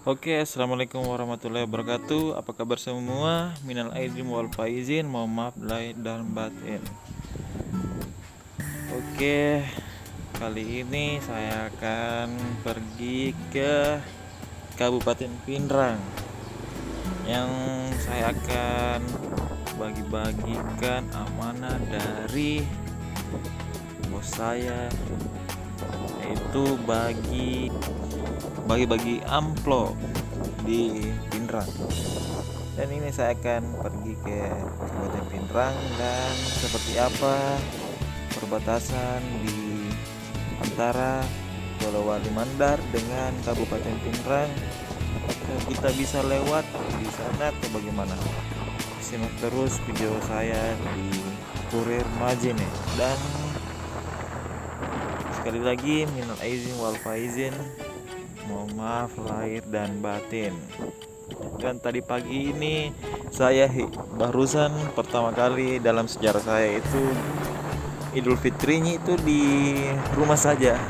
Oke, assalamualaikum warahmatullahi wabarakatuh. Apa kabar semua? Minal aidin wal faizin. Mohon maaf lahir dan batin. Oke, kali ini saya akan pergi ke Kabupaten Pinrang, yang saya akan bagi-bagikan amanah dari bos saya, yaitu bagi-bagi amplop di Pinrang. Dan ini saya akan pergi ke Kabupaten Pinrang, dan seperti apa perbatasan di antara Polewali Mandar dengan Kabupaten Pinrang. Apakah kita bisa lewat di sana atau bagaimana? Simak terus video saya di Kurir Majene. Dan sekali lagi minal aizin wal faizin, mohon maaf lahir dan batin. Dan tadi pagi ini saya barusan pertama kali dalam sejarah saya itu Idul Fitrinya itu di rumah saja,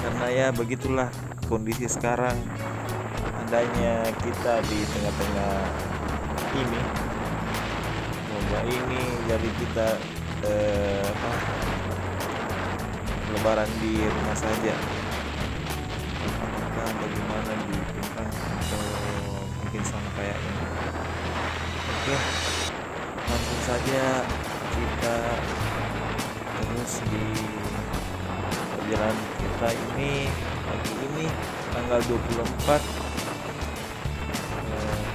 karena ya begitulah kondisi sekarang, adanya kita di tengah-tengah ini wabah ini, jadi kita lebaran di rumah saja. Apakah bagaimana di Pinrang atau mungkin sama kayak ini? Oke, langsung saja kita terus di perjalanan kita ini pagi ini tanggal 24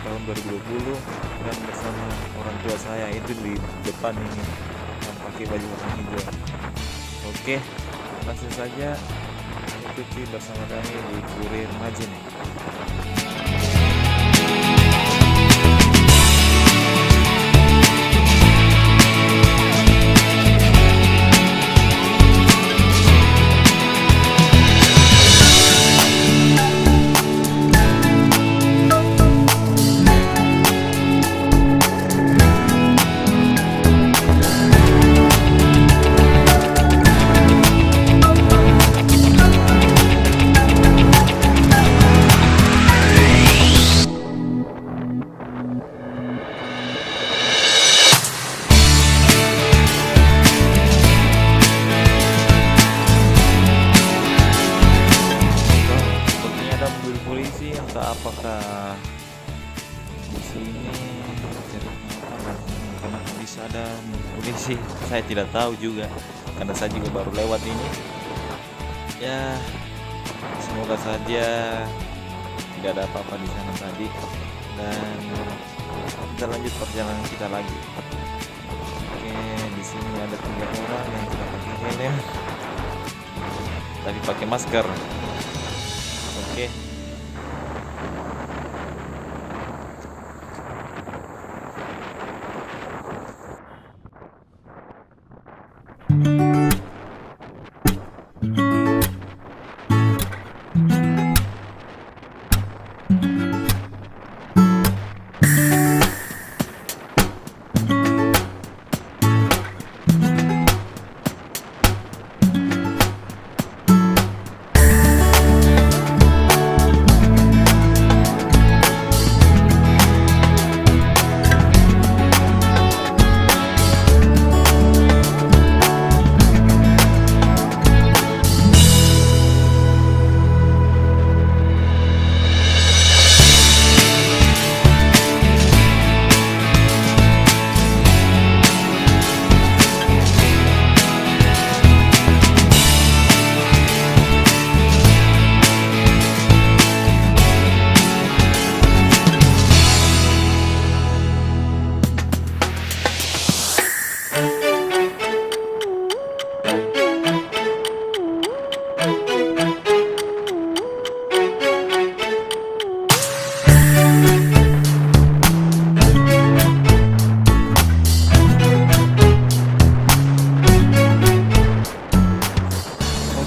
tahun 2020, dan bersama orang tua saya itu di depan ini yang pakai baju warna hijau. Oke, langsung saja ikuti bersama kami di Kurir Majene. Sepertinya ada mobil polisi, entah apakah di sini ceritanya apa, kenapa bisa ada mobil polisi. Saya tidak tahu juga, karena saya juga baru lewat ini. Ya, semoga saja tidak ada apa-apa di sana tadi, dan kita lanjut perjalanan kita lagi. Oke, di sini ada 3 orang yang tidak pakai helm, tapi pakai masker. Oke.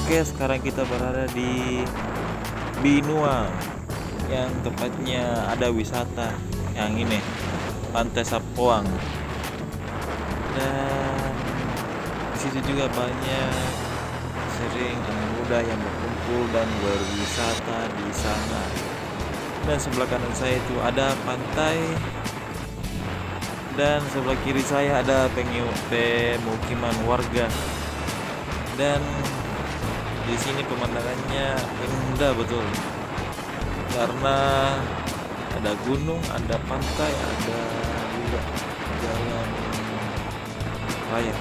Oke, sekarang kita berada di Binuang, yang tempatnya ada wisata yang ini, Pantai Sapuang. Dan di situ juga banyak sering anak muda yang berkumpul dan berwisata di sana. Dan sebelah kanan saya itu ada pantai, dan sebelah kiri saya ada pemukiman warga. Dan di sini pemandangannya indah betul, karena ada gunung, ada pantai, ada juga jalan raya.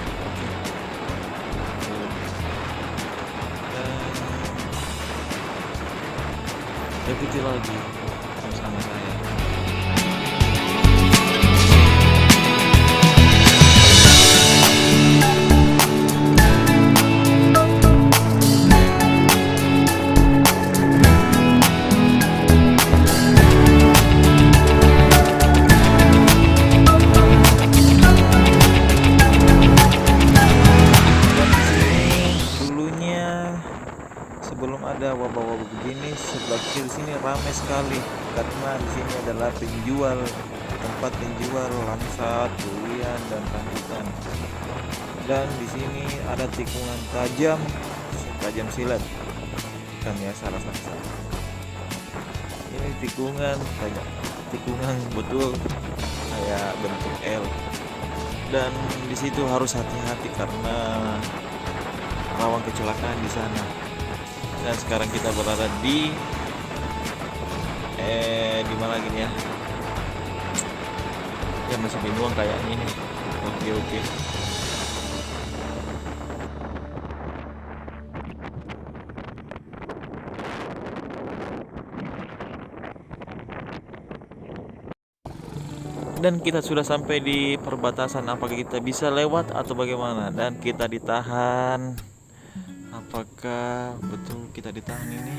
Dan ikuti lagi bersama saya. Sebelum ada wabah-wabah begini, sebelah kiri sini ramai sekali karena di sini adalah tempat penjual langsat, durian, dan rambutan. Dan di sini ada tikungan tajam silet. Bukan ya, salah. Ini tikungan betul kayak bentuk L. Dan di situ harus hati-hati karena rawan kecelakaan di sana. Dan sekarang kita berada di mana gini ya? Ya masih bingung kayaknya ini. Oke. Dan kita sudah sampai di perbatasan. Apakah kita bisa lewat atau bagaimana? Dan kita ditahan. Apakah betul kita ditahan ini?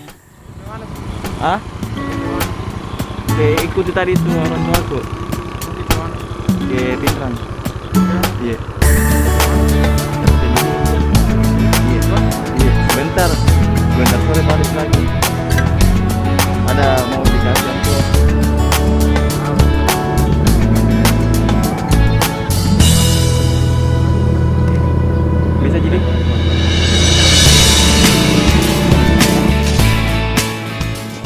Ikuti tadi itu orang tua aku. Pinrang. Iya. Bentar sore balik lagi. Ada mau dikasih aku. Bisa jadi.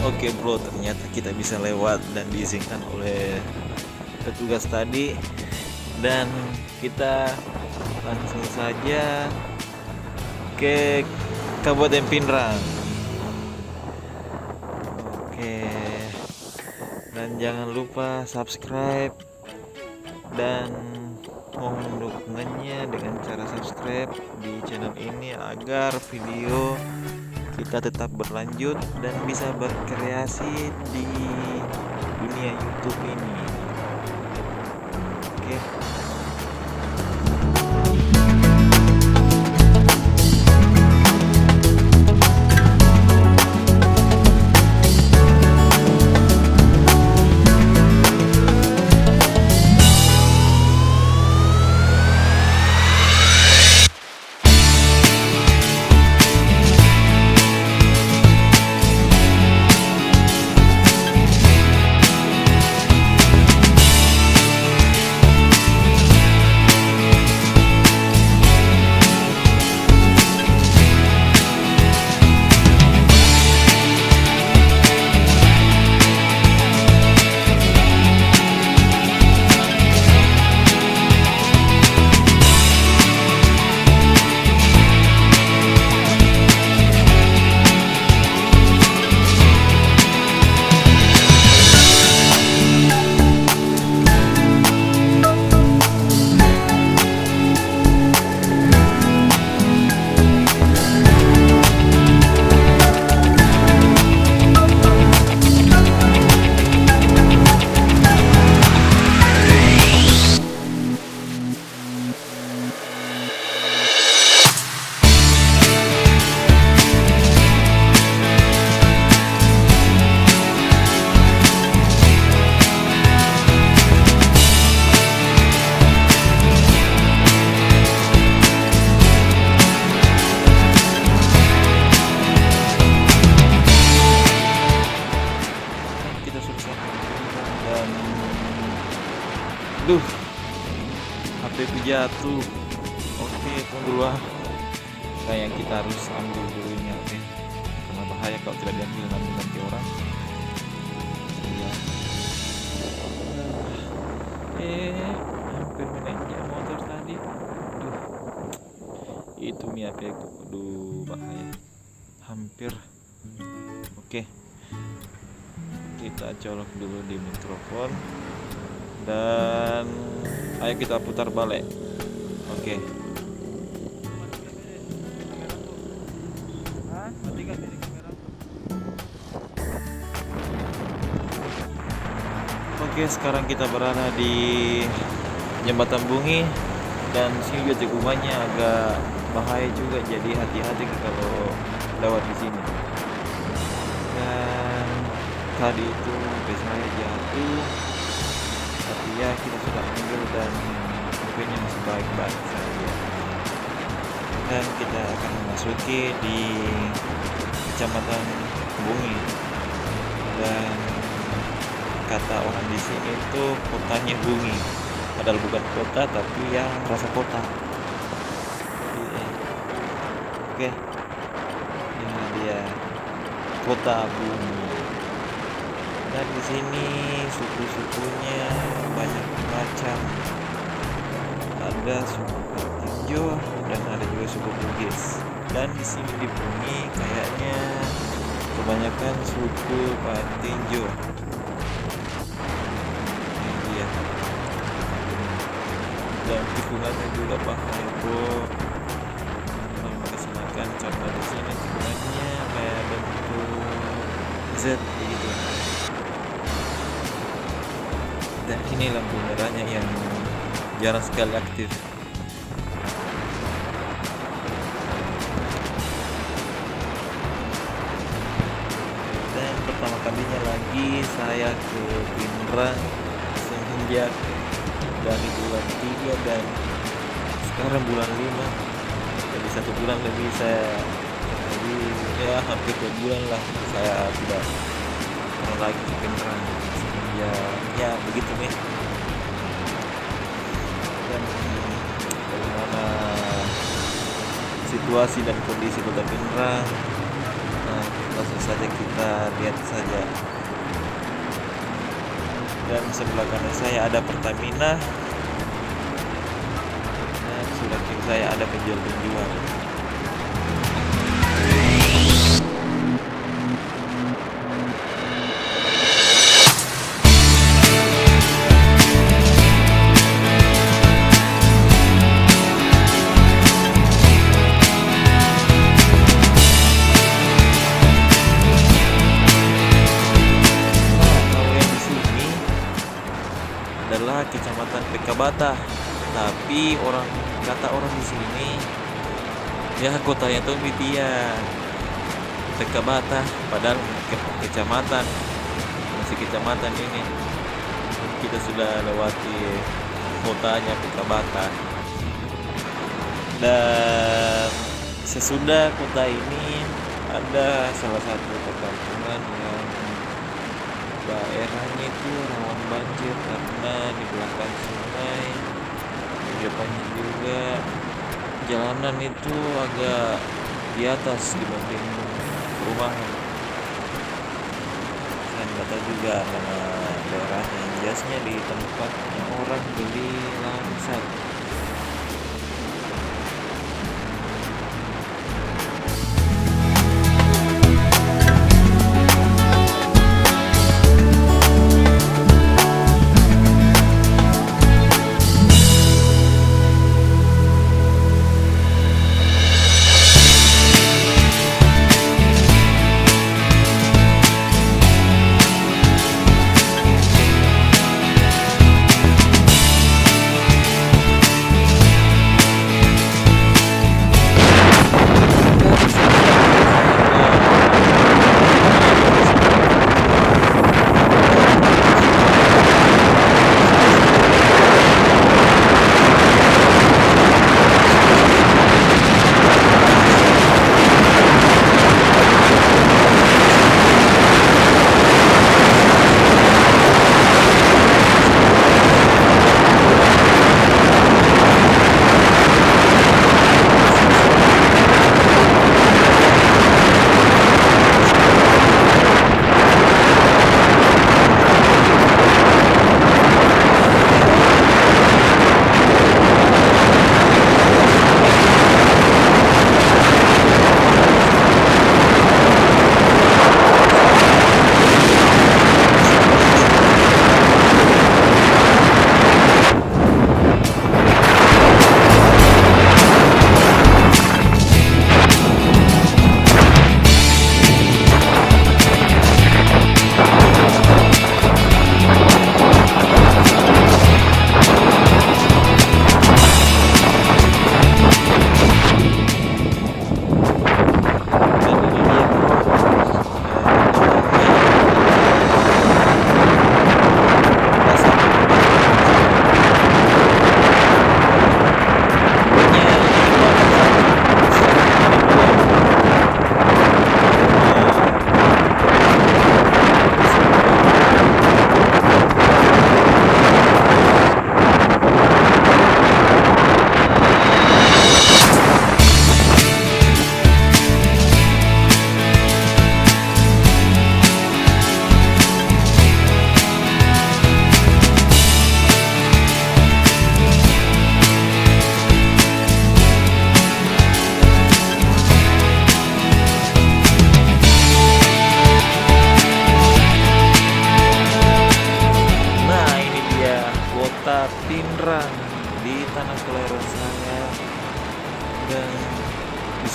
Oke bro, ternyata kita bisa lewat dan diizinkan oleh petugas tadi. Dan kita langsung saja ke Kabupaten Pinrang. Oke. Dan jangan lupa subscribe dan mohon dukungannya dengan cara subscribe di channel ini agar video kita tetap berlanjut dan bisa berkreasi di dunia YouTube ini. Oke. Duh, HP ku jatuh. Oke, tunggu dulu. Kayak kita harus ambil dulu ini HP, karena bahaya kalau tidak diambil nanti orang. Itu nih HP aku. Aduh, bahaya. Hampir. Oke. Kita colok dulu di mikrofon dan ayo kita putar balik. Oke. Oke, sekarang kita berada di Jembatan Bungi dan sini juga tikungannya agak bahaya juga, jadi hati-hati kalau lewat di sini. Dan tadi itu bus saya jatuh, tapi ya kita sudah ambil dan HP-nya masih baik-baik saja. Dan kita akan memasuki di Kecamatan Bungi, dan kata orang di sini itu kotanya Bungi, padahal bukan kota tapi ya rasa kota. Oke, ini dia kota Bungi. Dan di sini suku-sukunya banyak macam. Ada suku Patinjo dan ada juga suku Bugis. Dan di sini di Bungi kayaknya kebanyakan suku Patinjo. Ini dia. Dan tikungannya juga bahaya, bro. Silakan contoh di sini tikungannya kayak bentuk Z begitu. Dan ini lampu merahnya yang jarang sekali aktif. Dan pertama kalinya lagi saya ke Pinrang semenjak dari bulan 3 dan sekarang bulan 5. Jadi 1 bulan lebih jadi ya hampir 2 bulan lah saya tidak pernah lagi ke Pinrang ya begitu nih. Dan bagaimana situasi dan kondisi kota Pinrang, nah langsung saja kita lihat saja. Dan sebelah kanan saya ada Pertamina dan sebelah kiri saya ada penjual-penjual. Adalah Kecamatan Pekabata, tapi kata orang di sini ya kotanya tuh dia Pekabata, padahal kecamatan, masih kecamatan ini. Kita sudah lewati kotanya Pekabata. Dan sesudah kota ini ada salah satu perkampungan yang daerahnya itu rawan banjir karena di belakang sungai, di depannya juga jalanan itu agak di atas dibanding perumahan. Saya nggak tahu juga nama daerahnya, jasnya di tempatnya orang beli langsat.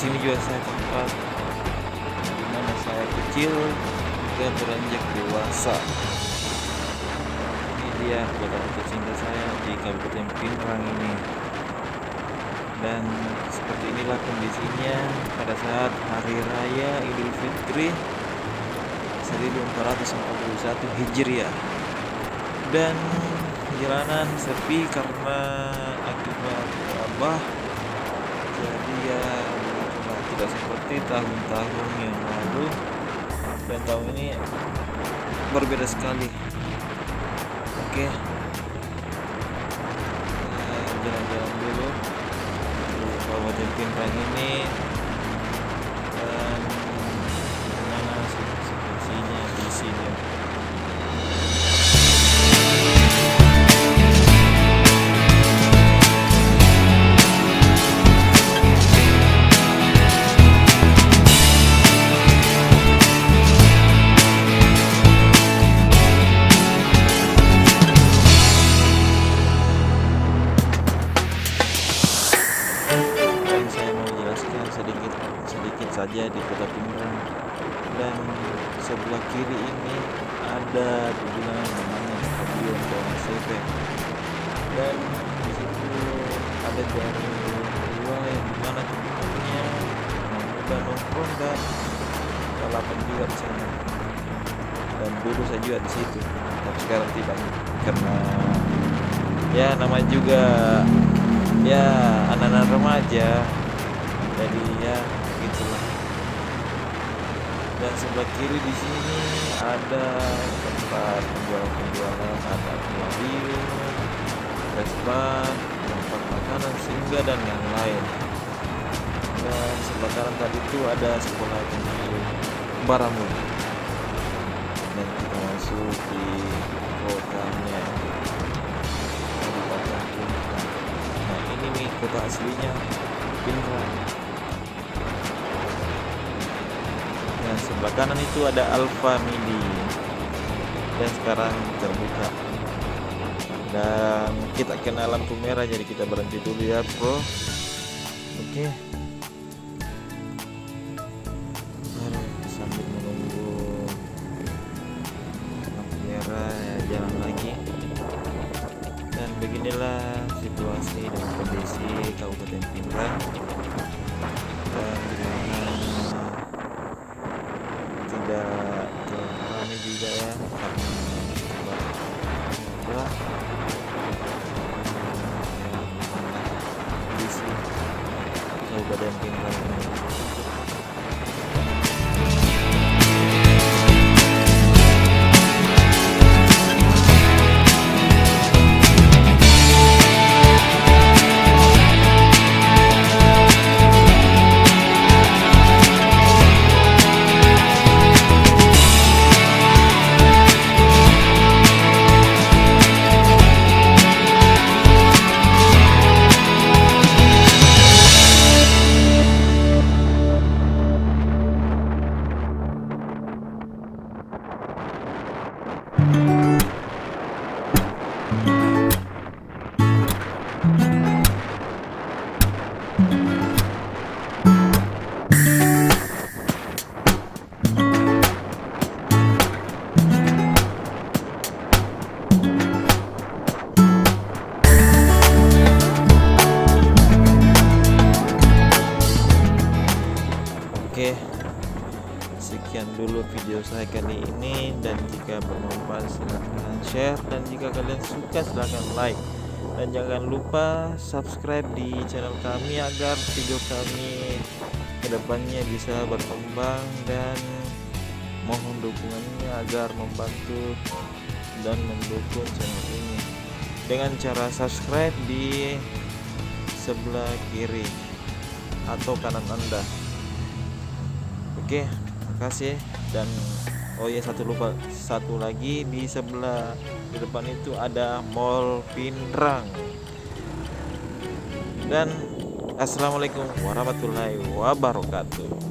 sini juga saya tempat di mana saya kecil dan beranjak dewasa. Ini dia kota tercinta saya di Kabupaten Pinrang ini. Dan seperti inilah kondisinya pada saat Hari Raya Idul Fitri 1441 Hijriah. Dan jalanan sepi karena akibat wabah. Jadi ya tidak seperti tahun-tahun yang lalu, dan tahun ini berbeda sekali. Oke, jalan-jalan dulu ke Kabupaten Pinrang ini, dan bagaimana situasinya di sini. Sedikit saja di Kota Pinrang, dan sebelah kiri ini ada tujuan namanya Stadion KMCP, dan di situ ada jaring dua yang dimana tempatnya muda nongkrong dan balapan juga di sana. Dan dulu saya juga di situ, tapi sekarang tidak karena ya namanya juga ya anak-anak remaja, jadi ya gitulah. Dan sebelah kiri di sini ada tempat penjualan, ada aquarium, restoran, tempat makanan singgah dan yang lain. Dan sebelah kanan tadi itu ada sekolah tinggi Baramundi. Dan kita masuk di kotanya Kabupaten Pinrang. Nah ini nih kota aslinya Pinrang. Dan sebelah kanan itu ada Alfa Midi, dan sekarang terbuka. Dan kita kena lampu merah, jadi kita berhenti dulu ya bro. Oke. Sambil menunggu lampu merah ya, jalan lagi. Dan beginilah situasi dan kondisi Kabupaten Pinrang. Dan tidak terlalu ramai juga ya, karena kondisi Kabupaten Pinrang ini. Oke, sekian dulu video saya kali ini, dan jika bermanfaat silahkan share, dan jika kalian suka silahkan like, dan jangan lupa subscribe di channel kami agar video kami kedepannya bisa berkembang, dan mohon dukungannya agar membantu dan mendukung channel ini dengan cara subscribe di sebelah kiri atau kanan Anda. Oke, makasih. Dan oh ya, satu lagi di sebelah di depan itu ada Mall Pinrang. Dan assalamualaikum warahmatullahi wabarakatuh.